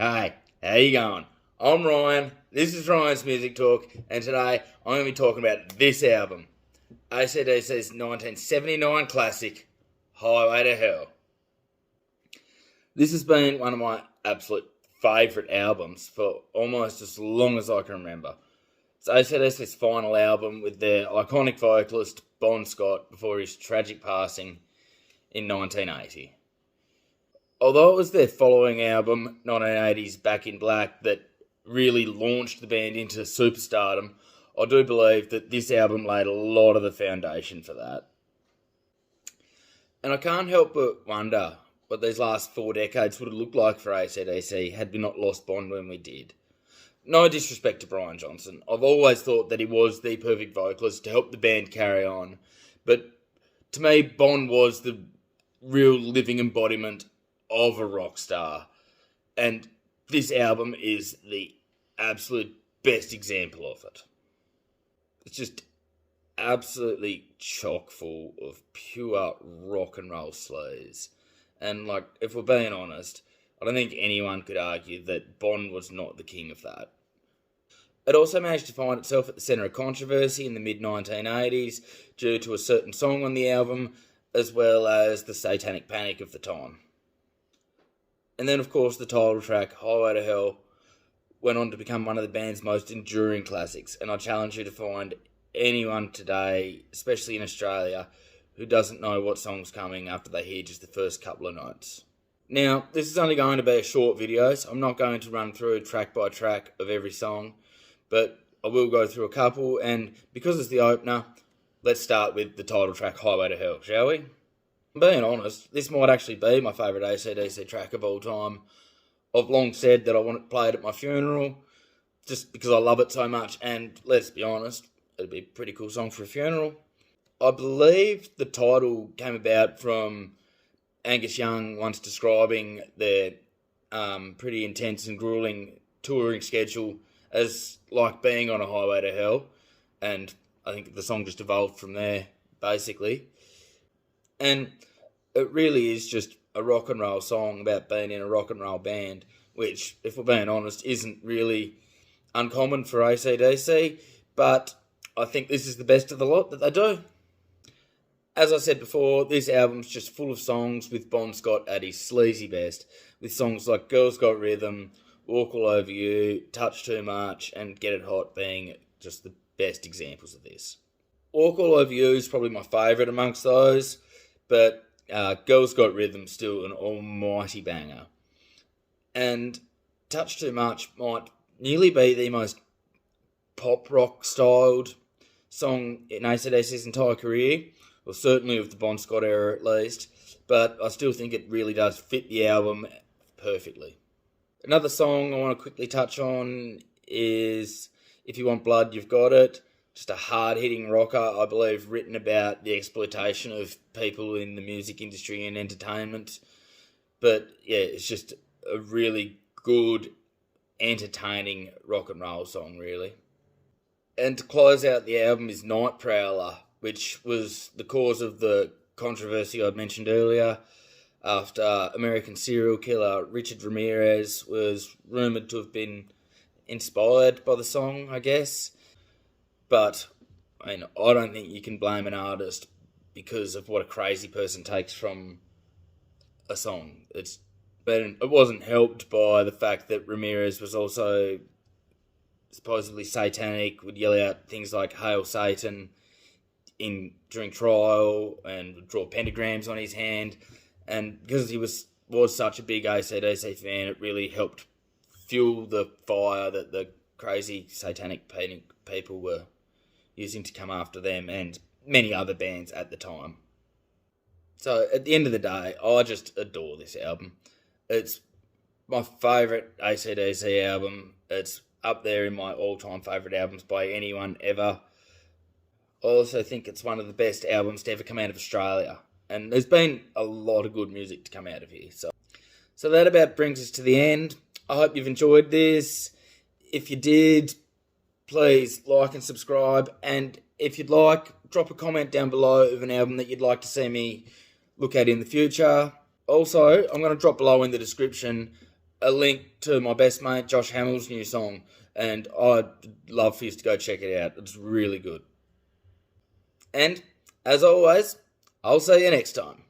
Hey, how you going? I'm Ryan. This is Ryan's Music Talk, and today I'm going to be talking about this album, AC/DC's 1979 classic, Highway to Hell. This has been one of my absolute favourite albums for almost as long as I can remember. It's AC/DC's final album with their iconic vocalist Bon Scott before his tragic passing in 1980. Although it was their following album, 1980's Back in Black, that really launched the band into superstardom, I do believe that this album laid a lot of the foundation for that. And I can't help but wonder what these last 4 decades would have looked like for AC/DC had we not lost Bon when we did. No disrespect to Brian Johnson. I've always thought that he was the perfect vocalist to help the band carry on. But to me, Bon was the real living embodiment of a rock star. And this album is the absolute best example of it. It's just absolutely chock full of pure rock and roll sleaze. And if we're being honest, I don't think anyone could argue that Bon was not the king of that. It also managed to find itself at the centre of controversy in the mid-1980s due to a certain song on the album, as well as the satanic panic of the time. And then, of course, the title track, Highway to Hell, went on to become one of the band's most enduring classics. And I challenge you to find anyone today, especially in Australia, who doesn't know what song's coming after they hear just the first couple of notes. Now, this is only going to be a short video, so I'm not going to run through track by track of every song, but I will go through a couple, and because it's the opener, let's start with the title track, Highway to Hell, shall we? Being honest, this might actually be my favourite AC/DC track of all time. I've long said that I want it played at my funeral, just because I love it so much, and let's be honest, it'd be a pretty cool song for a funeral. I believe the title came about from Angus Young once describing their pretty intense and grueling touring schedule as like being on a highway to hell, and I think the song just evolved from there, basically. And it really is just a rock and roll song about being in a rock and roll band, which, if we're being honest, isn't really uncommon for AC/DC, but I think this is the best of the lot that they do. As I said before, this album's just full of songs with Bon Scott at his sleazy best, with songs like Girls Got Rhythm, Walk All Over You, Touch Too Much, and Get It Hot being just the best examples of this. Walk All Over You is probably my favourite amongst those, but Girls Got Rhythm still an almighty banger. And Touch Too Much might nearly be the most pop rock styled song in AC/DC's entire career, or certainly of the Bon Scott era at least, but I still think it really does fit the album perfectly. Another song I want to quickly touch on is If You Want Blood, You've Got It. Just a hard-hitting rocker, I believe, written about the exploitation of people in the music industry and entertainment. But yeah, it's just a really good, entertaining rock and roll song, really. And to close out the album is Night Prowler, which was the cause of the controversy I mentioned earlier, after American serial killer Richard Ramirez was rumoured to have been inspired by the song, I guess. But I don't think you can blame an artist because of what a crazy person takes from a song. It wasn't helped by the fact that Ramirez was also supposedly satanic, would yell out things like "Hail Satan" during trial, and would draw pentagrams on his hand. And because he was such a big AC/DC fan, it really helped fuel the fire that the crazy satanic people were using to come after them and many other bands at the time. So at the end of the day, I just adore this album. It's my favourite AC/DC album. It's up there in my all-time favourite albums by anyone ever. I also think it's one of the best albums to ever come out of Australia. And there's been a lot of good music to come out of here. So that about brings us to the end. I hope you've enjoyed this. If you did, please like and subscribe. And if you'd like, drop a comment down below of an album that you'd like to see me look at in the future. Also, I'm going to drop below in the description a link to my best mate Josh Hamill's new song, and I'd love for you to go check it out. It's really good. And, as always, I'll see you next time.